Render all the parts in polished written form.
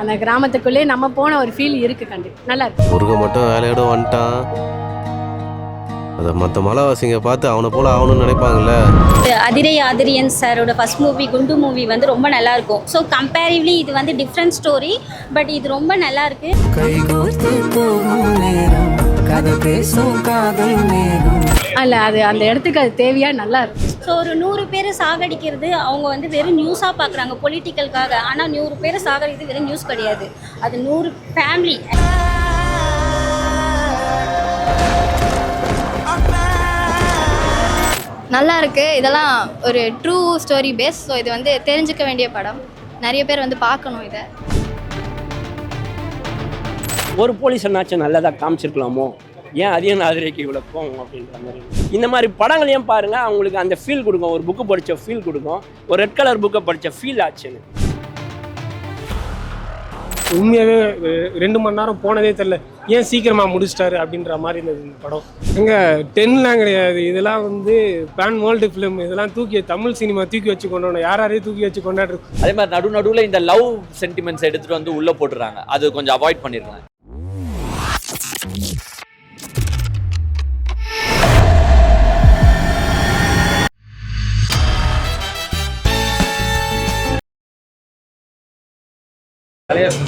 அந்த கிராமத்துக்குள்ளே நம்ம போன ஒரு ஃபீல் இருக்குது. கண்டிப்பாக நல்லா இருக்கு. முருகன் மட்டும் வேலையோட வந்துட்டான். அதை மற்ற மலைவாசிங்க பார்த்து அவனை போல ஆகணும்னு நினைப்பாங்கல்ல. அதிரை ஆதிரியன் சாரோட ஃபர்ஸ்ட் மூவி குண்டு மூவி வந்து ரொம்ப நல்லா இருக்கும். ஸோ கம்பேரிவ்லி இது வந்து டிஃப்ரெண்ட் ஸ்டோரி, பட் இது ரொம்ப நல்லா இருக்கு. அல்ல அது அந்த இடத்துக்கு அது தேவையா நல்லா இருக்கும். ஸோ ஒரு 100 பேர் சாகடிக்கிறது அவங்க வந்து வெறும் நியூஸாக பார்க்குறாங்க பொலிட்டிக்கலுக்காக. ஆனால் 100 பேர் சாகடிக்கிறது வெறும் நியூஸ் கிடையாது, அது 100 ஃபேமிலி. நல்லா இருக்குது. இதெல்லாம் ஒரு ட்ரூ ஸ்டோரி பேஸ். ஸோ இது வந்து தெரிஞ்சுக்க வேண்டிய படம். நிறைய பேர் வந்து பார்க்கணும் இதை. ஒரு போலீஸ் என்னாச்சும் நல்லதாக காமிச்சிருக்கலாமோ, ஏன் அதையும் ஆதரிக்க இவ்வளோ போகும் அப்படின்ற மாதிரி. இந்த மாதிரி படங்களையும் பாருங்கள், அவங்களுக்கு அந்த ஃபீல் கொடுக்கும். ஒரு புக்கு படித்த ஃபீல் கொடுக்கும். ஒரு ரெட் கலர் புக்கை படித்த ஃபீல் ஆச்சுன்னு. உண்மையாகவே 2 மணி நேரம் போனதே தெரில. ஏன் சீக்கிரமாக முடிச்சிட்டாரு அப்படின்ற மாதிரி இருந்தது இந்த படம். எங்கே 10லாம் கிடையாது, இதெல்லாம் வந்து பேன் வேர்ல்டு ஃபிலிம். இதெல்லாம் தமிழ் சினிமா தூக்கி வச்சு கொண்டாடணும். யாரையும் தூக்கி வச்சு கொண்டாடுறது. அதே மாதிரி நடுவில் இந்த லவ் சென்டிமெண்ட்ஸ் எடுத்துகிட்டு வந்து உள்ளே போட்டுறாங்க. அது கொஞ்சம் அவாய்ட் பண்ணிருக்காங்க.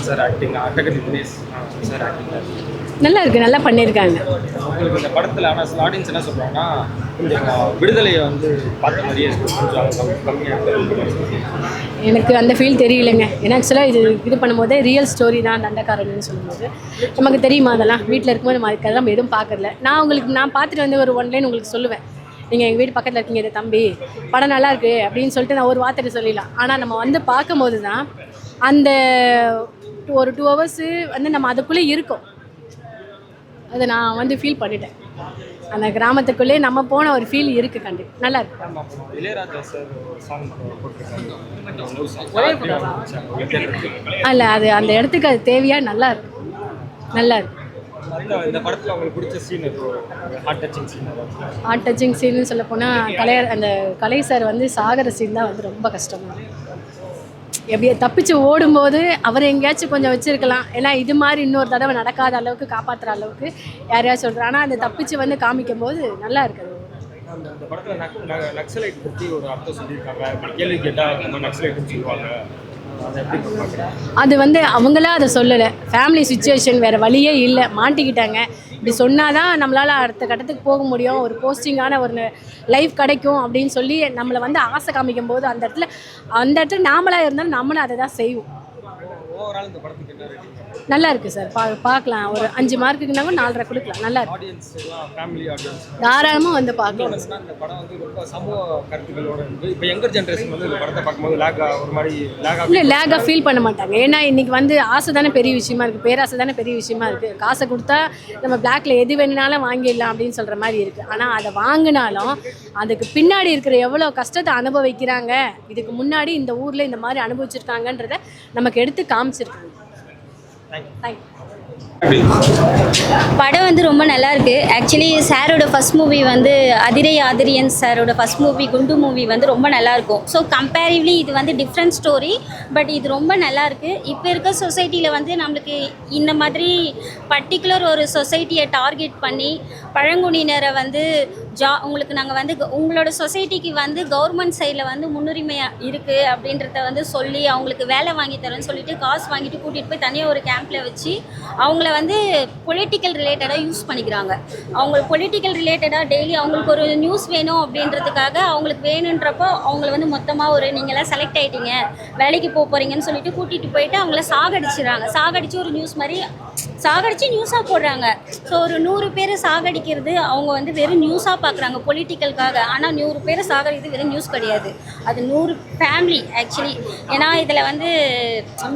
சார் ஆக்டிங், அட்டகத்தி தினேஷ் சார் ஆக்டிங் நல்லா இருக்குது, நல்லா பண்ணியிருக்காங்க. உங்களுக்கு இந்த படத்தில் ஆனால் ஆடியன்ஸ் என்ன சொல்கிறாங்கன்னா, கொஞ்சம் விடுதலையை வந்து பார்த்த மாதிரியே கொஞ்சம் கம்மியாக. எனக்கு அந்த ஃபீல் தெரியலைங்க. ஏன்னா ஆக்சுவலாக இது பண்ணும்போதே ரியல் ஸ்டோரி தான் தண்டக்காரன்னு சொல்லும்போது நமக்கு தெரியுமா, அதெல்லாம் வீட்டில் இருக்கும்போது நம்ம அதுக்காக நம்ம எதுவும் பார்க்கறல. நான் பார்த்துட்டு வந்து ஒரு 1 லைன் உங்களுக்கு சொல்லுவேன். நீங்கள் எங்கள் வீடு பக்கத்தில் இருக்கீங்க, இது தம்பி படம் நல்லா இருக்குது அப்படின்னு சொல்லிட்டு நான் ஒரு வார்த்தை சொல்லிடலாம். ஆனால் நம்ம வந்து பார்க்கும்போது தான் அந்த ஒரு 2 hours வந்து நம்ம அதுக்குள்ளே இருக்கோம். அதை நான் வந்து ஃபீல் பண்ணிட்டேன். அந்த கிராமத்துக்குள்ளே நம்ம போன ஒரு ஃபீல் இருக்குது. கண்டிப்பாக நல்லா இருக்கு. அல்ல அது அந்த இடத்துக்கு அது தேவையா நல்லா இருக்கு. நல்லா இருக்கு. ஹார்ட் டச்சிங் சீன்னு சொல்ல போனால் அந்த கலை சார் வந்து சாகர சீன் தான் வந்து ரொம்ப கஷ்டமாக இருக்கும். எப்படியே தப்பிச்சு ஓடும்போது அவர் எங்கேயாச்சும் கொஞ்சம் வச்சுருக்கலாம். ஏன்னா இது மாதிரி இன்னொரு தடவை நடக்காத அளவுக்கு காப்பாற்றுற அளவுக்கு யாரையாச்சும் சொல்கிறார். ஆனால் அந்த தப்பிச்சு வந்து காமிக்கும் போது நல்லா இருக்குது. அந்த படத்தில் நக்சலைட் பற்றி ஒரு அர்த்தம் சொல்லியிருக்காங்க. கேள்வி கேட்டால் நக்சலைட்னு சொல்லுவாங்க. அது வந்து அவங்களா அதை சொல்லலை. ஃபேமிலி சுச்சுவேஷன் வேறு வழியே இல்லை, மாட்டிக்கிட்டாங்க. இப்படி சொன்னால் தான் நம்மளால் அடுத்த கட்டத்துக்கு போக முடியும், ஒரு போஸ்டிங்கான ஒரு லைஃப் கிடைக்கும் அப்படின்னு சொல்லி நம்மளை வந்து ஆசை காமிக்கும் போது அந்த இடத்துல நாமளாக இருந்தாலும் நம்மளும் அதை தான் செய்வோம். நல்லா இருக்குது சார். பார்க்கலாம். ஒரு 5 மார்க்குக்குனாலும் 4.5 கொடுக்கலாம். நல்லா இருக்கு. தாராளமாக வந்து பார்க்கலாம். இல்லை லேகாக ஃபீல் பண்ண மாட்டாங்க. ஏன்னா இன்றைக்கி வந்து ஆசை தானே பெரிய விஷயமா இருக்குது, பேராசை தானே பெரிய விஷயமா இருக்குது. காசை கொடுத்தா நம்ம பிளாக்ல எது வேணுனாலும் வாங்கிடலாம் அப்படின்னு சொல்கிற மாதிரி இருக்குது. ஆனால் அதை வாங்கினாலும் அதுக்கு பின்னாடி இருக்கிற எவ்வளோ கஷ்டத்தை அனுபவிக்கிறாங்க, இதுக்கு முன்னாடி இந்த ஊரில் இந்த மாதிரி அனுபவிச்சிருக்காங்கன்றத நமக்கு எடுத்து காமிச்சிருக்காங்க. படம் வந்து ரொம்ப நல்லா இருக்கு. ஆக்சுவலி சாரோட ஃபர்ஸ்ட் மூவி வந்து அதிரை ஆதிரியன் சாரோட ஃபர்ஸ்ட் மூவி குண்டு மூவி வந்து ரொம்ப நல்லா இருக்கும். ஸோ கம்பேரிவ்லி இது வந்து டிஃப்ரெண்ட் ஸ்டோரி, பட் இது ரொம்ப நல்லா இருக்கு. இப்போ இருக்க சொசைட்டியில் வந்து நம்மளுக்கு இந்த மாதிரி பர்டிகுலர் ஒரு சொசைட்டியை டார்கெட் பண்ணி பழங்குடியினரை வந்து உங்களுக்கு நாங்கள் வந்து உங்களோட சொசைட்டிக்கு வந்து கவர்மெண்ட் சைடில் வந்து முன்னுரிமை இருக்குது அப்படின்றத வந்து சொல்லி அவங்களுக்கு வேலை வாங்கி தரேன்னு சொல்லிட்டு காசு வாங்கிட்டு கூட்டிகிட்டு போய் தனியாக ஒரு கேம்பில் வச்சு அவங்கள வந்து பொலிட்டிக்கல் ரிலேட்டடாக யூஸ் பண்ணிக்கிறாங்க. அவங்க பொலிட்டிக்கல் ரிலேட்டடாக டெய்லி அவங்களுக்கு ஒரு நியூஸ் வேணும் அப்படின்றதுக்காக அவங்களுக்கு வேணுன்றப்போ அவங்கள வந்து மொத்தமாக ஒரு நீங்களாம் செலக்ட் ஆகிட்டீங்க, வேலைக்கு போகிறீங்கன்னு சொல்லிட்டு கூட்டிகிட்டு போயிட்டு அவங்கள சாகடிச்சிடறாங்க. சாகடிச்சு ஒரு நியூஸ் மாதிரி சாகடிச்சு நியூஸாக போடுறாங்க. ஸோ ஒரு 100 பேர் சாகடிக்கிறது அவங்க வந்து வெறும் நியூஸாக பார்க்குறாங்க பொலிட்டிக்கலுக்காக. ஆனால் 100 பேர் சாகடிக்கிறது வெறும் நியூஸ் கிடையாது, அது 100 ஃபேமிலி ஆக்சுவலி. ஏன்னா இதில் வந்து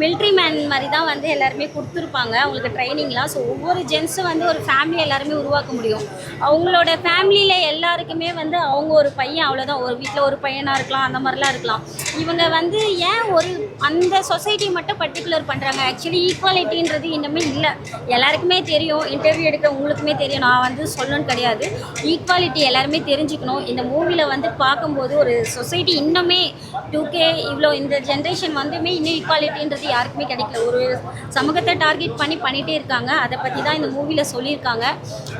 மிலிட்ரி மேன் மாதிரி தான் வந்து எல்லாருமே கொடுத்துருப்பாங்க அவங்களுக்கு ட்ரைனிங்லாம். ஸோ ஒவ்வொரு ஜென்ஸும் வந்து ஒரு ஃபேமிலி எல்லாருமே உருவாக்க முடியும். அவங்களோட ஃபேமிலியில் எல்லாருக்குமே வந்து அவங்க ஒரு பையன் அவ்வளோதான், ஒரு வீட்டில் ஒரு பையனாக இருக்கலாம், அந்த மாதிரிலாம் இருக்கலாம். இவங்க வந்து ஏன் ஒரு அந்த சொசைட்டி மட்டும் பர்டிகுலர் பண்ணுறாங்க? ஆக்சுவலி ஈக்குவாலிட்டின்றது இன்னுமே இல்லை. எல்லாருக்குமே தெரியும், இன்டர்வியூ எடுக்கிற உங்களுக்குமே தெரியும், நான் வந்து சொல்லணும்னு கிடையாது. ஈக்குவாலிட்டி எல்லாருமே தெரிஞ்சுக்கணும். இந்த மூவியில் வந்து பார்க்கும்போது ஒரு சொசைட்டி இன்னுமே 2K இவ்வளோ இந்த ஜென்ரேஷன் வந்துமே இன்னும் ஈக்குவாலிட்டின்றது யாருக்குமே கிடைக்கல. ஒரு சமூகத்தை டார்கெட் பண்ணிகிட்டே இருக்காங்க. அதை பற்றி தான் இந்த மூவியில் சொல்லியிருக்காங்க.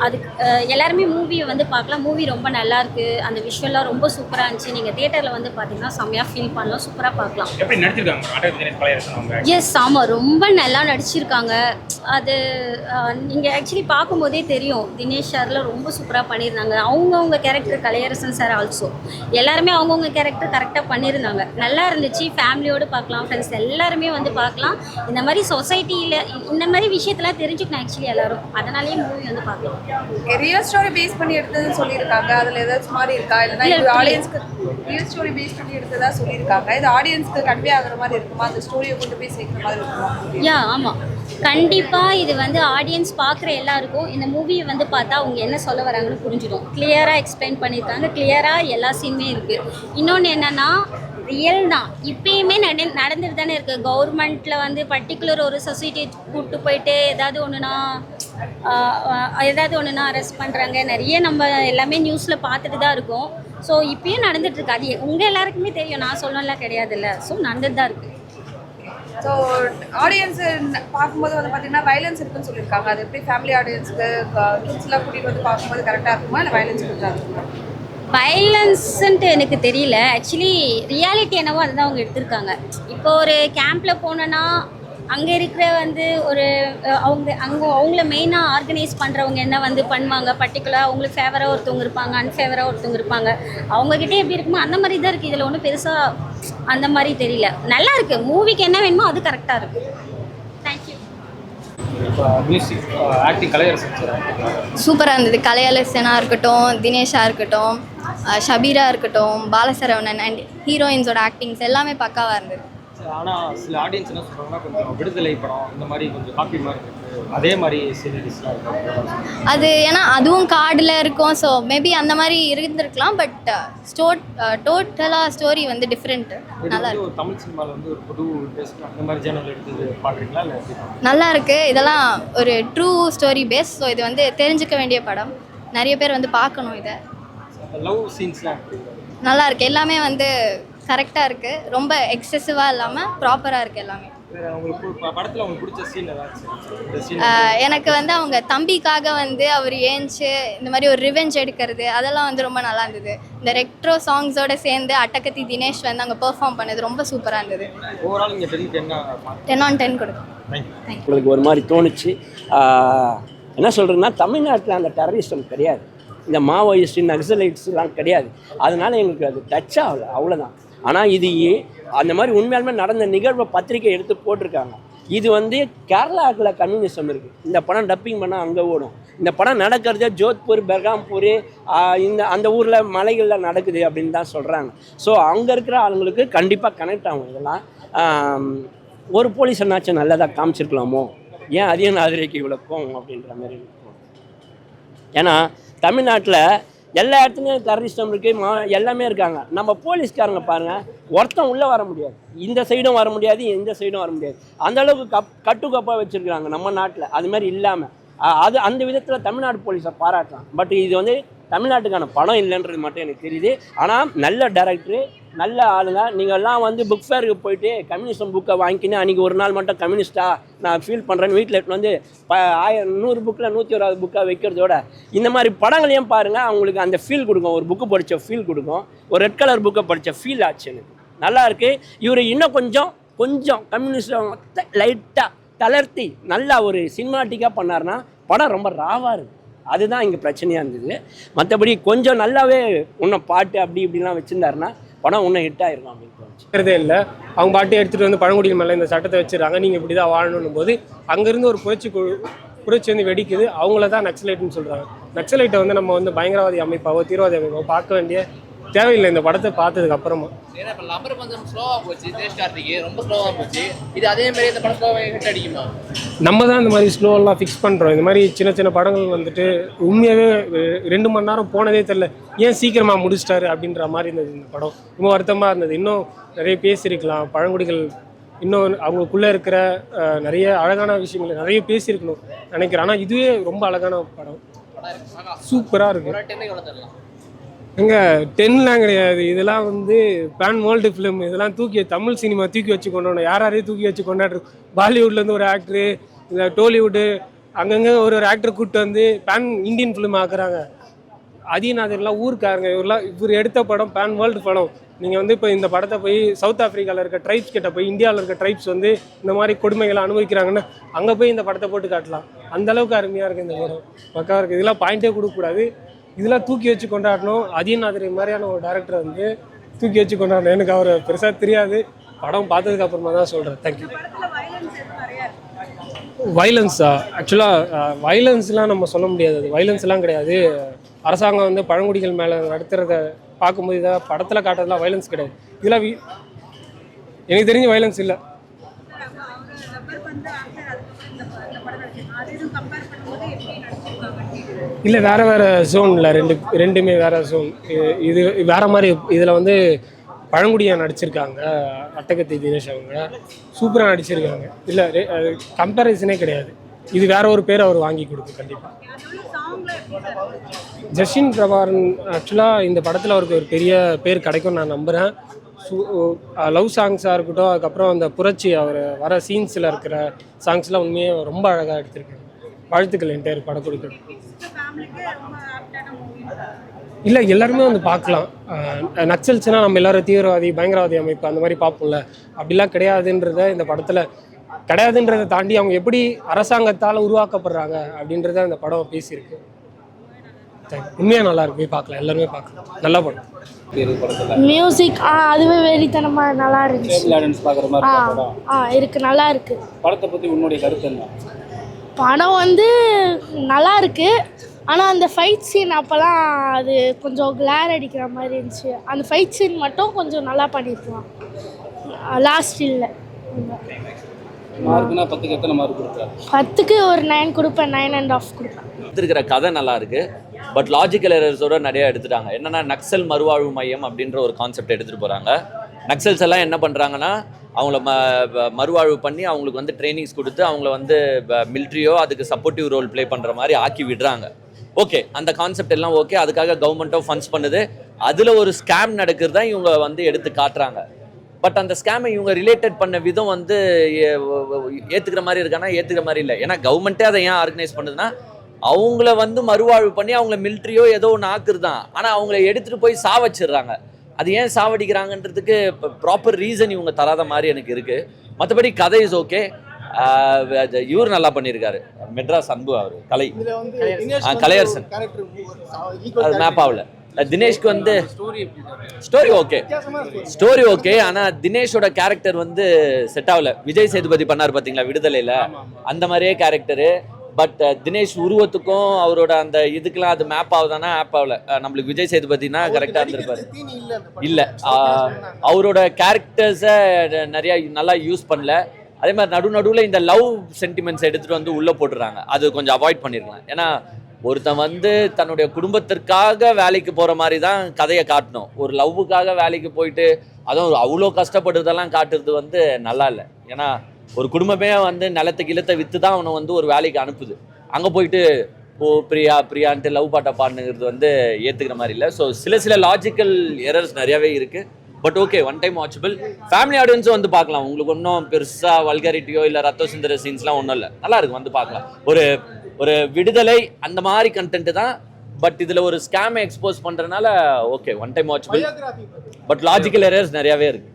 அதுக்கு எல்லாருமே மூவியை வந்து பார்க்கலாம். மூவி ரொம்ப நல்லாயிருக்கு, அந்த விஷுவல்லாம் ரொம்ப சூப்பராக இருந்துச்சு. நீங்கள் தியேட்டரில் வந்து பார்த்தீங்கன்னா செம்மையாக ஃபீல் பண்ணலாம், சூப்பராக பார்க்கலாம். எப்படி நடிச்சிருக்காங்க? எஸ், ஆமாம், ரொம்ப நல்லா நடிச்சிருக்காங்க. அது நீங்கள் ஆக்சுவலி பார்க்கும்போதே தெரியும், தினேஷ் சார்லாம் ரொம்ப சூப்பராக பண்ணியிருந்தாங்க. அவங்கவுங்க கேரக்டர், கலையரசன் சார் ஆல்சோ எல்லாருமே அவங்கவுங்க கேரக்டர் கரெக்டாக பண்ணியிருந்தாங்க. நல்லா இருந்துச்சு. ஃபேமிலியோடு பார்க்கலாம், ஃப்ரெண்ட்ஸ் எல்லாருமே வந்து பார்க்கலாம். இந்த மாதிரி சொசைட்டியில் இந்த மாதிரி விஷயத்தெல்லாம் தெரிஞ்சுக்கணும் ஆக்சுவலி எல்லாரும். அதனாலேயே மூவி வந்து பார்க்கலாம். ரியல் ஸ்டோரி பேஸ் பண்ணி எடுத்ததுன்னு சொல்லியிருக்காங்க. அதில் ஏதாச்சும் மாதிரி இருக்கா? இல்லைன்னா இது ஆடியன்ஸ்க்கு ரியல் ஸ்டோரி பேஸ் பண்ணி எடுத்ததா சொல்லியிருக்காங்க. இது ஆடியன்ஸ்க்கு கன்வே ஆகுற மாதிரி இருக்குமா? அந்த ஸ்டோரியை கொண்டு போய் சேர்க்குற மாதிரி இருக்குமா? யா, ஆமாம், கண்டிப்பாக இது வந்து ஆடியன்ஸ் பார்க்குற எல்லாருக்கும் இந்த மூவியை வந்து பார்த்தா அவங்க என்ன சொல்ல வராங்கன்னு புரிஞ்சிடும். கிளியராக எக்ஸ்பிளைன் பண்ணியிருக்காங்க. கிளியராக எல்லா சீனுமே இருக்குது. இன்னொன்று என்னென்னா ரியல் தான், இப்பயுமே நடந்துட்டு தானே இருக்குது. கவர்மெண்ட்டில் வந்து பர்டிகுலர் ஒரு சொசைட்டி கூப்பிட்டு போயிட்டு ஏதாவது ஒன்றுனா அரெஸ்ட் பண்ணுறாங்க. நிறைய நம்ம எல்லாமே நியூஸில் பார்த்துட்டு தான் இருக்கோம். ஸோ இப்பயும் நடந்துகிட்ருக்கு. அது உங்கள் எல்லாருக்குமே தெரியும், நான் சொல்லலாம் கிடையாதுல்ல. ஸோ நடந்துட்டு தான் இருக்குது. ஸோ ஆடியன்ஸ் பார்க்கும்போது வந்து பார்த்தீங்கன்னா வயலன்ஸ் இருக்குன்னு சொல்லியிருக்காங்க. அது எப்படி ஃபேமிலி ஆடியன்ஸுக்கு கிட்ஸ்லாம் கூட்டிகிட்டு வந்து பார்க்கும்போது கரெக்டாக இருக்குமா, இல்லை வயலன்ஸ் கொஞ்சம் இருக்குமா? வயலன்ஸுன்ட்டு எனக்கு தெரியல. ஆக்சுவலி ரியாலிட்டி என்னவோ அதுதான் அவங்க எடுத்திருக்காங்க. இப்போ ஒரு கேம்பில் போனோன்னா அங்கே இருக்கிற வந்து ஒரு அவங்கள மெயினாக ஆர்கனைஸ் பண்ணுறவங்க என்ன வந்து பண்ணுவாங்க, பர்டிகுலராக அவங்களுக்கு ஃபேவராக ஒருத்தவங்க இருப்பாங்க, அன்ஃபேவராக ஒருத்தவங்க இருப்பாங்க. அவங்கக்கிட்டே எப்படி இருக்குமோ அந்த மாதிரி தான் இருக்குது. இதில் ஒன்றும் பெருசாக அந்த மாதிரி தெரியல. நல்லா இருக்குது. மூவிக்கு என்ன வேணுமோ அது கரெக்டாக இருக்குது. தேங்க்யூ. சூப்பராக இருந்தது. கலையரசனாக இருக்கட்டும், தினேஷாக இருக்கட்டும், ஷபீரா இருக்கட்டும், பாலசரவணன் அண்ட் ஹீரோயின்ஸோட ஆக்டிங்ஸ் எல்லாமே பக்காவாக இருந்தது. ஆனால் சில ஆடியன்ஸ் என்ன சொல்கிறாங்கன்னா கொஞ்சம் விடுதலை படம் இந்த மாதிரி கொஞ்சம் காப்பி மாதிரி இருக்குது, அதே மாதிரி சீனரிஸ்லாம் இருக்குது. அது ஏன்னா அதுவும் கார்டில் இருக்கும். ஸோ மேபி அந்த மாதிரி இருந்திருக்கலாம். பட் டோட்டலாக ஸ்டோரி வந்து டிஃப்ரெண்ட்டு. நல்லா இருக்கு. ஒரு தமிழ் சினிமாவில் வந்து ஒரு புது டெஸ்ட் அந்த மாதிரி சேனல் எடுத்தது பார்க்குறீங்களா இல்லை? நல்லா இருக்குது. இதெல்லாம் ஒரு ட்ரூ ஸ்டோரி பேஸ். ஸோ இது வந்து தெரிஞ்சுக்க வேண்டிய படம். நிறைய பேர் வந்து பார்க்கணும். இதை லவ் சீன்ஸ்லாம் நல்லா இருக்குது. எல்லாமே வந்து கரெக்டாக இருக்குது. ரொம்ப எக்ஸசிவாக இல்லாமல் ப்ராப்பராக இருக்குது எல்லாமே. உங்களுக்கு படத்தில் உங்களுக்கு பிடிச்ச சீன் ஏதாச்சும்? எனக்கு வந்து அவங்க தம்பிக்காக வந்து அவர் ஏஞ்சி இந்த மாதிரி ஒரு ரிவெஞ்ச் எடுக்கிறது அதெல்லாம் வந்து ரொம்ப நல்லா இருந்தது. இந்த ரெட்ரோ சாங்ஸோடு சேர்ந்து அட்டகத்தி தினேஷ் வந்து அங்கே பெர்ஃபார்ம் பண்ணது ரொம்ப சூப்பராக இருந்தது. ஓவரால் இங்கே 10/10 கொடுக்கும். உங்களுக்கு ஒரு மாதிரி தோணுச்சு. என்ன சொல்கிறேன்னா, தமிழ்நாட்டில் அந்த டெரரிஸ்டம் கிடையாது, இந்த மாவோயிஸ்ட் நக்சலைட்ஸ்லாம் கிடையாது. அதனால எங்களுக்கு அது டச் ஆகலை, அவ்வளோதான். ஆனால் இது அந்த மாதிரி உண்மையாலுமே நடந்த நிகழ்வை பத்திரிக்கை எடுத்து போட்டிருக்காங்க. இது வந்து கேரளாவில் கம்யூனிசம் இருக்குது. இந்த படம் டப்பிங் பண்ணால் அங்கே ஓடும். இந்த படம் நடக்கிறதே ஜோத்பூர், பெர்காம்பூர், அந்த ஊரில் மலைகளில் நடக்குது அப்படின்னு தான் சொல்கிறாங்க. ஸோ அங்கே இருக்கிற ஆளுங்களுக்கு கண்டிப்பாக கனெக்ட் ஆகும் இதெல்லாம். ஒரு போலீஸ் என்னாச்சும் நல்லதாக காமிச்சிருக்கலாமோ, ஏன் அதையும் ஆதரிக்க இவ்வளோக்கும் அப்படின்ற மாதிரி இருக்கும். ஏன்னா தமிழ்நாட்டில் எல்லா இடத்துலையும் டெரரிஸ்டம் இருக்குது, எல்லாமே இருக்காங்க. நம்ம போலீஸ்காரங்க பாருங்கள், ஒருத்தன் உள்ளே வர முடியாது, இந்த சைடும் வர முடியாது, இந்த சைடும் வர முடியாது. அந்தளவுக்கு கட்டுக்கோப்பாக வச்சுருக்காங்க நம்ம நாட்டில். அது மாதிரி இல்லாமல் அந்த விதத்தில் தமிழ்நாடு போலீஸை பாராட்டலாம். பட் இது வந்து தமிழ்நாட்டுக்கான படம் இல்லைன்றது மட்டும் எனக்கு தெரியுது. ஆனால் நல்ல டைரக்டரு, நல்ல ஆளுங்க. நீங்கள்லாம் வந்து புக் ஃபேருக்கு போயிட்டு கம்யூனிசம் புக்கை வாங்கிக்கின்னு அன்றைக்கி ஒரு நாள் மட்டும் கம்யூனிஸ்ட்டாக நான் ஃபீல் பண்ணுறேன்னு வீட்டில் எடுத்து வந்து 100 புக்கில் 101 புக்காக வைக்கிறதோட இந்த மாதிரி படங்களையும் பாருங்கள், அவங்களுக்கு அந்த ஃபீல் கொடுக்கும். ஒரு புக்கு படித்த ஃபீல் கொடுக்கும். ஒரு ரெட் கலர் புக்கை படித்த ஃபீல் ஆச்சு எனக்கு. நல்லாயிருக்கு. இவர் இன்னும் கொஞ்சம் கம்யூனிஸ்டம் லைட்டாக தளர்த்தி நல்லா ஒரு சினிமாட்டிக்காக பண்ணார்னா படம் ரொம்ப ராவாக இருக்குது. அதுதான் இங்கே பிரச்சனையாக இருந்தது. மற்றபடி கொஞ்சம் நல்லாவே இன்னும் பாட்டு அப்படி இப்படிலாம் வச்சுருந்தாருன்னா படம் இன்னும் ஹிட் ஆகிருக்கும் அப்படின்னு தோணுச்சு. இல்லை, அவங்க பாட்டு எடுத்துகிட்டு வந்து பழங்குடிகள் மேலே இந்த சட்டத்தை வச்சுருக்காங்க, நீங்கள் இப்படி தான் வாழணும் போது அங்கேருந்து ஒரு புரட்சி வந்து வெடிக்குது. அவங்கள தான் நக்சலைட்டுன்னு சொல்கிறாங்க. நக்சலைட்டை வந்து நம்ம வந்து பயங்கரவாதி அமைப்பாவோ தீவிரவாதி அமைப்பாவோ பார்க்க வேண்டிய தேவையில்லை இந்த படத்தை பார்த்ததுக்கு அப்புறமா. ஏன்னா இப்போ லப்பர் கொஞ்சம் ஸ்லோவாக போச்சு, தேஷ் கார்த்திகே ரொம்ப ஸ்லோவாக போச்சு. இது அதே மாதிரி இந்த படம் ஸ்லோவாக ஹிட் அடிக்குமா? நம்ம தான் இந்த மாதிரி ஸ்லோவெல்லாம் ஃபிக்ஸ் பண்ணுறோம். இந்த மாதிரி சின்ன படங்கள் வந்துட்டு உண்மையாகவே 2 மணி நேரம் போனதே தெரில, ஏன் சீக்கிரமாக முடிச்சிட்டாரு அப்படின்ற மாதிரி இருந்தது இந்த படம். ரொம்ப வருத்தமாக இருந்தது. இன்னும் நிறைய பேசியிருக்கலாம். பழங்குடிகள் இன்னும் அவங்களுக்குள்ளே இருக்கிற நிறைய அழகான விஷயங்கள் நிறைய பேசியிருக்கணும் நினைக்கிறேன். ஆனால் இதுவே ரொம்ப அழகான படம், சூப்பராக இருக்குது. எங்க 10லாம் கிடையாது, இதெல்லாம் வந்து பேன் வேர்ல்டு ஃபிலிம். இதெல்லாம் தமிழ் சினிமா தூக்கி வச்சு கொண்டாடணும். யாரையும் தூக்கி வச்சு கொண்டாடுற பாலிவுட்லேருந்து ஒரு ஆக்டரு, இல்லை டோலிவுட்டு அங்கங்கே ஒரு ஆக்டர் கூப்பிட்டு வந்து பேன் இந்தியன் ஃபிலிம் ஆக்குறாங்க. ஆதிநாதர்லாம் ஊருக்காரங்க, இவர் எடுத்த படம் பேன் வேர்ல்டு படம். நீங்கள் வந்து இப்போ இந்த படத்தை போய் சவுத் ஆஃப்ரிக்காவில் இருக்க ட்ரைப்ஸ் கிட்ட போய், இந்தியாவில் இருக்க ட்ரைப்ஸ் வந்து இந்த மாதிரி கொடுமைகளை அனுபவிக்கிறாங்கன்னா அங்கே போய் இந்த படத்தை போட்டு காட்டலாம். அந்தளவுக்கு அருமையாக இருக்குது இந்த படம், பக்காவாக இருக்குது. இதெல்லாம் பாயிண்ட்டே கொடுக்கக்கூடாது, இதெல்லாம் தூக்கி வச்சு கொண்டாடணும். ஆதிநாதர் மாதிரியான ஒரு டேரக்டர் வந்து தூக்கி வச்சு கொண்டாடணும். எனக்கு அவர் பெருசாக தெரியாது, படம் பார்த்ததுக்கு அப்புறமா தான் சொல்கிறேன். தேங்க்யூ. வைலன்ஸா? ஆக்சுவலாக வைலன்ஸ்லாம் நம்ம சொல்ல முடியாது, அது வைலன்ஸ்லாம் கிடையாது. அரசாங்கம் வந்து பழங்குடிகள் மேலே நடத்துகிறத பார்க்கும்போது இதாக படத்தில் காட்டுறதுலாம் வைலன்ஸ் கிடையாது. இதெல்லாம் எனக்கு தெரிஞ்ச வைலன்ஸ் இல்லை. இல்லை, வேறு ஜோனில் ரெண்டுமே வேறு ஜோன். இது வேறு மாதிரி. இதில் வந்து பழங்குடியாக நடிச்சிருக்காங்க, அட்டகத்தி தினேஷ் அவங்க சூப்பராக நடிச்சிருக்காங்க. இல்லை, கம்பேரிசனே கிடையாது. இது வேற ஒரு பேர் அவர் வாங்கி கொடுக்கும் கண்டிப்பாக. ஜஸ்டின் பிரபாரன் ஆக்சுவலாக இந்த படத்தில் அவருக்கு ஒரு பெரிய பேர் கிடைக்கும்னு நான் நம்புகிறேன். லவ் சாங்ஸாக இருக்கட்டும், அதுக்கப்புறம் அந்த புரட்சி அவர் வர சீன்ஸில் இருக்கிற சாங்ஸ்லாம் உண்மையே ரொம்ப அழகாக எடுத்திருக்காங்க. வாழ்த்துக்கள் என்டையர் படம் கொடுக்குறது. இல்லை, எல்லாருமே வந்து பார்க்கலாம். நக்சல்ஸ்னால் நம்ம எல்லோரும் தீவிரவாதி, பயங்கரவாதி அமைப்பு அந்த மாதிரி பார்ப்போம்ல, அப்படிலாம் கிடையாதுன்றத இந்த படத்தில் கிடையாதுன்றதை தாண்டி அவங்க எப்படி அரசாங்கத்தால் உருவாக்கப்படுறாங்க அப்படின்றத அந்த படம் பேசியிருக்கு. உண்மையாக நல்லா இருக்கு, போய் பார்க்கலாம், எல்லாருமே பார்க்கலாம். நல்லா படம். மியூசிக் அதுவே வெறித்தனமாக நல்லா இருந்துச்சு. இருக்கு, நல்லா இருக்கு. படத்தை பற்றி உன்னுடைய கருத்து என்ன? படம் வந்து நல்லா இருக்கு, ஆனால் அந்த ஃபைட் சீன் அப்போல்லாம் அது கொஞ்சம் கிளார் அடிக்கிற மாதிரி இருந்துச்சு. அந்த ஃபைட் சீன் மட்டும் கொஞ்சம் நல்லா பண்ணியிருக்கலாம். லாஸ்ட் இல்லை. மார்க்குனா 10க்கு எத்தனை மார்க் கொடுக்குறேன்? 10க்கு ஒரு 9 கொடுப்பேன், 9.5 கொடுப்பேன். எடுத்துருக்கிற கதை நல்லா இருக்கு, பட் லாஜிக்கல் எரர்ஸோட நிறைய எடுத்துட்டாங்க. என்னன்னா நக்சல் மறுவாழ்வு மையம் அப்படின்ற ஒரு கான்செப்ட் எடுத்துகிட்டு போகிறாங்க. நக்சல்ஸ் எல்லாம் என்ன பண்ணுறாங்கன்னா அவங்கள மறுவாழ்வு பண்ணி அவங்களுக்கு வந்து ட்ரைனிங்ஸ் கொடுத்து அவங்கள வந்து மிலிட்ரியோ அதுக்கு சப்போர்ட்டிவ் ரோல் ப்ளே பண்ணுற மாதிரி ஆக்கி விடுறாங்க. ஓகே, அந்த கான்செப்ட் எல்லாம் ஓகே, அதுக்காக கவர்மெண்ட்டோ ஃபண்ட்ஸ் பண்ணுது. அதில் ஒரு ஸ்கேம் நடக்கிறது தான் இவங்க வந்து எடுத்து காட்டுறாங்க. பட் அந்த ஸ்கேமை இவங்க ரிலேட்டட் பண்ண விதம் வந்து ஏற்றுக்கிற மாதிரி இருக்கானா ஏற்றுக்கிற மாதிரி இல்லை. ஏன்னா கவர்மெண்ட்டே அதை ஏன் ஆர்கனைஸ் பண்ணுதுன்னா அவங்கள வந்து மறுவாழ்வு பண்ணி அவங்கள மிலிட்ரியோ ஏதோ ஒன்று ஆக்குறது தான். ஆனால் அவங்கள எடுத்துகிட்டு போய் சாவச்சிடுறாங்க. அது ஏன் சாவடிக்கிறாங்கன்றதுக்கு ப்ராப்பர் ரீசன் இவங்க தராத மாதிரி எனக்கு இருக்குது. மற்றபடி கதை இஸ் ஓகே. இவர் நல்லா பண்ணியிருக்காரு, மெட்ராஸ் அன்பு, அவர் கலையரசன் அது மேப் ஆகல. தினேஷ்க்கு வந்து ஸ்டோரி ஓகே, ஆனால் தினேஷோட கேரக்டர் வந்து செட் ஆகல. விஜய் சேதுபதி பண்ணார் பார்த்தீங்களா விடுதலையில், அந்த மாதிரியே கேரக்டரு. பட் தினேஷ் உருவத்துக்கும் அவரோட அந்த இதுக்கெல்லாம் அது மேப் ஆகுதானா ஆப் ஆகல. நம்மளுக்கு விஜய் சேதுபதினா கரெக்டாக இருந்திருப்பாரு. இல்லை, அவரோட கேரக்டர்ஸை நிறையா நல்லா யூஸ் பண்ணல. அதே மாதிரி நடுவில் இந்த லவ் சென்டிமெண்ட்ஸ் எடுத்துகிட்டு வந்து உள்ளே போட்டுறாங்க. அது கொஞ்சம் அவாய்ட் பண்ணியிருக்கலாம். ஏன்னா ஒருத்தன் வந்து தன்னுடைய குடும்பத்திற்காக வேலைக்கு போகிற மாதிரி தான் கதையை காட்டணும். ஒரு லவ்வுக்காக வேலைக்கு போயிட்டு அதுவும் அவ்வளோ கஷ்டப்படுறதெல்லாம் காட்டுறது வந்து நல்லா இல்லை. ஏன்னா ஒரு குடும்பமே வந்து நிலத்துக்கு இலத்தை விற்று தான் அவனை வந்து ஒரு வேலைக்கு அனுப்புது. அங்கே போயிட்டு பிரியான்ட்டு லவ் பாட்டை பாடுங்கிறது வந்து ஏற்றுக்கிற மாதிரி இல்லை. ஸோ சில லாஜிக்கல் எரர்ஸ் நிறையாவே இருக்குது. But okay, one time watchable. Family ஆடியன்ஸும் வந்து பார்க்கலாம். உங்களுக்கு ஒன்றும் பெருசாக வல்காரிட்டியோ இல்லை ரத்த சுந்தர சீன்ஸ்லாம் ஒன்றும் இல்லை, நல்லா இருக்கும், வந்து பார்க்கலாம். ஒரு விடுதலை அந்த மாதிரி கண்டென்ட் தான். பட் இதில் ஒரு ஸ்கேமை எக்ஸ்போஸ் பண்ணுறதுனால okay, one time watchable. But logical errors நிறையாவே இருக்குது.